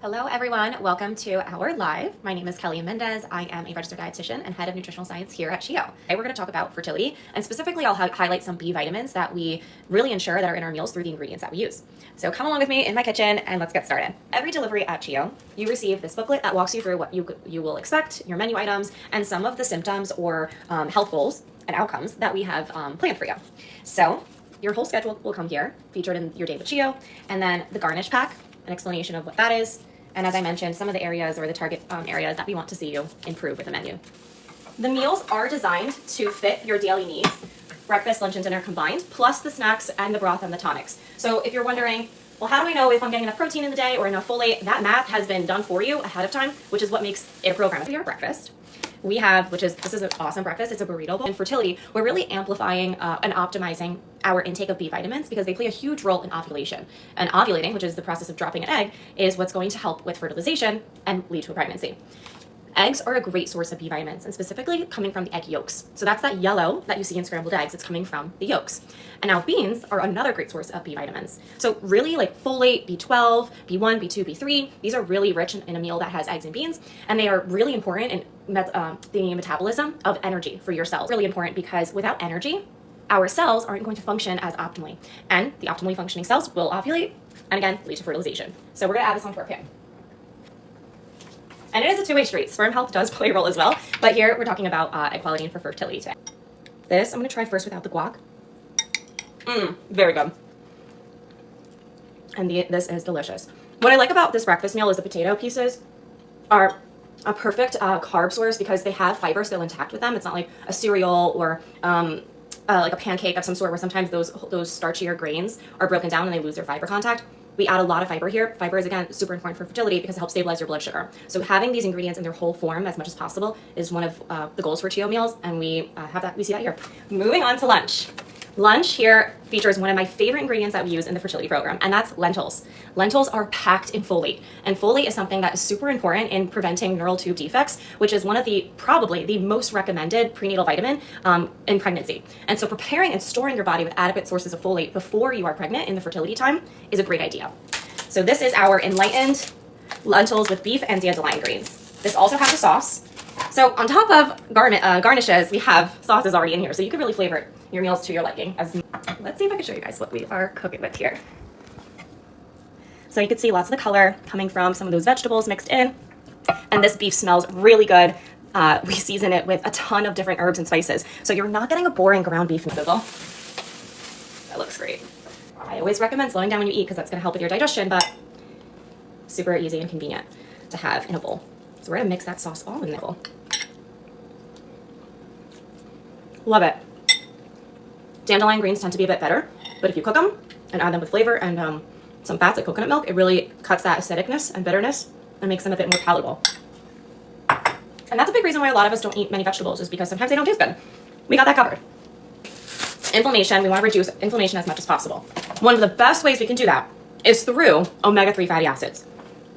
Hello everyone, welcome to our live. My name is Kelly Mendez. I am a registered dietitian and head of nutritional science here at Chiyo. Today we're going to talk about fertility, and specifically I'll highlight some B vitamins that we really ensure that are in our meals through the ingredients that we use. So come along with me in my kitchen and let's get started. Every delivery at Chiyo, you receive this booklet that walks you through what you will expect, your menu items, and some of the symptoms or health goals and outcomes that we have planned for you. So your whole schedule will come here, featured in your day with Chiyo, and then the garnish pack, an explanation of what that is, and as I mentioned, some of the areas or the target areas that we want to see you improve with the menu. The meals are designed to fit your daily needs, breakfast, lunch, and dinner combined, plus the snacks and the broth and the tonics. So if you're wondering, well, how do I know if I'm getting enough protein in the day or enough folate? That math has been done for you ahead of time, which is what makes it a program. For your breakfast, we have, this is an awesome breakfast. It's a burrito bowl. In fertility, we're really amplifying and optimizing our intake of B vitamins because they play a huge role in ovulation. And ovulating, which is the process of dropping an egg, is what's going to help with fertilization and lead to a pregnancy. Eggs are a great source of B vitamins, and specifically coming from the egg yolks. So that's that yellow that you see in scrambled eggs. It's coming from the yolks. And now beans are another great source of B vitamins. So really like folate, B12, B1, B2, B3, these are really rich in a meal that has eggs and beans, and they are really important in the metabolism of energy for your cells. Really important because without energy, our cells aren't going to function as optimally. And the optimally functioning cells will ovulate and again, lead to fertilization. So we're gonna add this onto our pan. And it is a two-way street. Sperm health does play a role as well, but here we're talking about egg quality and for fertility today. This, I'm gonna try first without the guac. Very good. And this is delicious. What I like about this breakfast meal is the potato pieces are a perfect carb source because they have fiber still intact with them. It's not like a cereal or like a pancake of some sort where sometimes those starchier grains are broken down and they lose their fiber contact. We add a lot of fiber here. Fiber is, again, super important for fertility because it helps stabilize your blood sugar. So having these ingredients in their whole form as much as possible is one of the goals for Chiyo meals, and we see that here. Moving on to lunch. Lunch here features one of my favorite ingredients that we use in the fertility program, and that's lentils. Lentils are packed in folate, and folate is something that is super important in preventing neural tube defects, which is one of probably the most recommended prenatal vitamin in pregnancy. And so preparing and storing your body with adequate sources of folate before you are pregnant in the fertility time is a great idea. So this is our enlightened lentils with beef and dandelion greens. This also has a sauce. So on top of garnishes, we have sauces already in here, so you can really flavor your meals to your liking. Let's see if I can show you guys what we are cooking with here. So you can see lots of the color coming from some of those vegetables mixed in, and this beef smells really good. We season it with a ton of different herbs and spices, so you're not getting a boring ground beef and sizzle. That looks great. I always recommend slowing down when you eat because that's going to help with your digestion, but super easy and convenient to have in a bowl. So we're gonna mix that sauce all in there. Love it. Dandelion greens tend to be a bit better, but if you cook them and add them with flavor and some fats like coconut milk, it really cuts that acidicness and bitterness and makes them a bit more palatable. And that's a big reason why a lot of us don't eat many vegetables, is because sometimes they don't taste good. We got that covered. Inflammation, we want to reduce inflammation as much as possible. One of the best ways we can do that is through omega-3 fatty acids.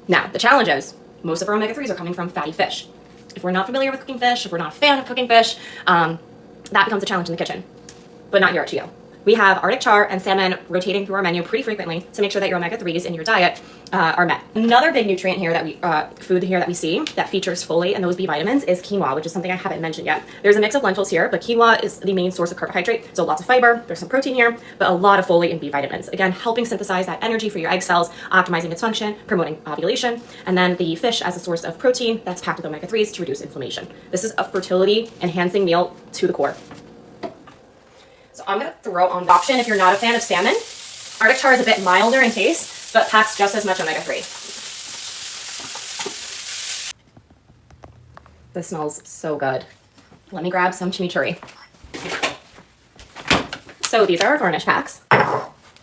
Now, the challenge is, most of our omega-3s are coming from fatty fish. If we're not familiar with cooking fish, if we're not a fan of cooking fish, that becomes a challenge in the kitchen, but not here at Chiyo. We have Arctic char and salmon rotating through our menu pretty frequently to make sure that your omega-3s in your diet are met. Another big nutrient here food here that we see that features folate and those B vitamins is quinoa, which is something I haven't mentioned yet. There's a mix of lentils here, but quinoa is the main source of carbohydrate, so lots of fiber, there's some protein here, but a lot of folate and B vitamins. Again, helping synthesize that energy for your egg cells, optimizing its function, promoting ovulation, and then the fish as a source of protein that's packed with omega-3s to reduce inflammation. This is a fertility enhancing meal to the core. So I'm going to throw on the option if you're not a fan of salmon. Arctic char is a bit milder in taste, but packs just as much omega-3. This smells so good. Let me grab some chimichurri. So these are our garnish packs.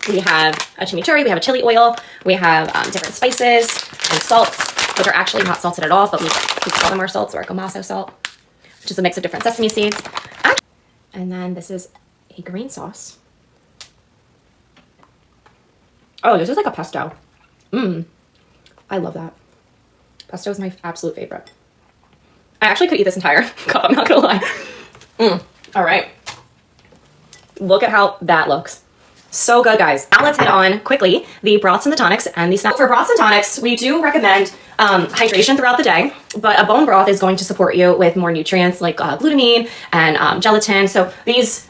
We have a chimichurri, we have a chili oil, we have different spices and salts, which are actually not salted at all, but we call them our salts, or gomasso salt, which is a mix of different sesame seeds. And then this is a green sauce. Oh, this is like a pesto. I love that. Pesto is my absolute favorite. I actually could eat this entire cup, I'm not gonna lie. All right. Look at how that looks. So good, guys. Now let's hit on quickly the broths and the tonics and the snacks. For broths and tonics, we do recommend hydration throughout the day, but a bone broth is going to support you with more nutrients like glutamine and gelatin. So these,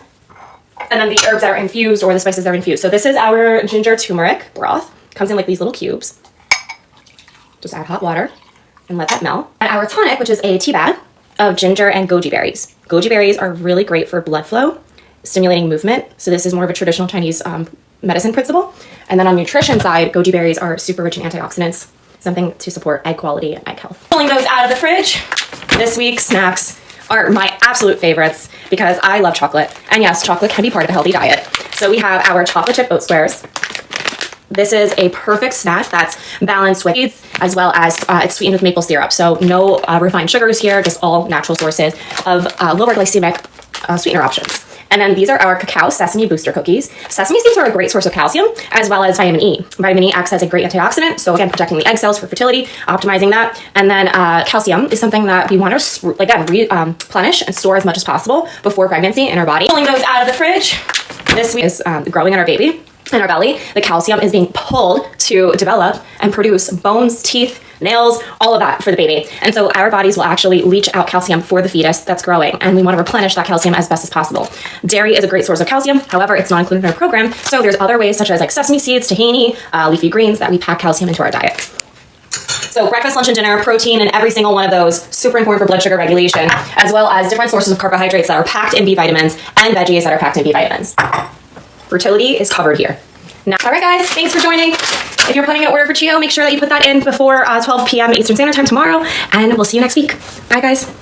and then the herbs that are infused or the spices that are infused. So this is our ginger turmeric broth. Comes in like these little cubes. Just add hot water and let that melt. And our tonic, which is a tea bag of ginger and goji berries. Goji berries are really great for blood flow, stimulating movement. So this is more of a traditional Chinese medicine principle. And then on nutrition side, goji berries are super rich in antioxidants, something to support egg quality and egg health. Pulling those out of the fridge, this week's snacks are my absolute favorites because I love chocolate. And yes, chocolate can be part of a healthy diet. So we have our chocolate chip oat squares. This is a perfect snack that's balanced with seeds as well as it's sweetened with maple syrup. So no refined sugars here, just all natural sources of lower glycemic sweetener options. And then these are our cacao sesame booster cookies. Sesame seeds are a great source of calcium as well as vitamin E. Vitamin E acts as a great antioxidant. So again, protecting the egg cells for fertility, optimizing that. And then calcium is something that we want to replenish and store as much as possible before pregnancy in our body. Pulling those out of the fridge. This week is growing in our baby. In our belly, the calcium is being pulled to develop and produce bones, teeth, nails, all of that for the baby. And so our bodies will actually leach out calcium for the fetus that's growing, and we want to replenish that calcium as best as possible. Dairy is a great source of calcium. However, it's not included in our program. So there's other ways such as like sesame seeds, tahini, leafy greens that we pack calcium into our diet. So breakfast, lunch, and dinner, protein in every single one of those, super important for blood sugar regulation, as well as different sources of carbohydrates that are packed in B vitamins and veggies that are packed in B vitamins. Fertility is covered here. Now, all right, guys, thanks for joining. If you're putting an order for Chiyo, make sure that you put that in before 12 p.m. Eastern Standard Time tomorrow, and we'll see you next week. Bye, guys.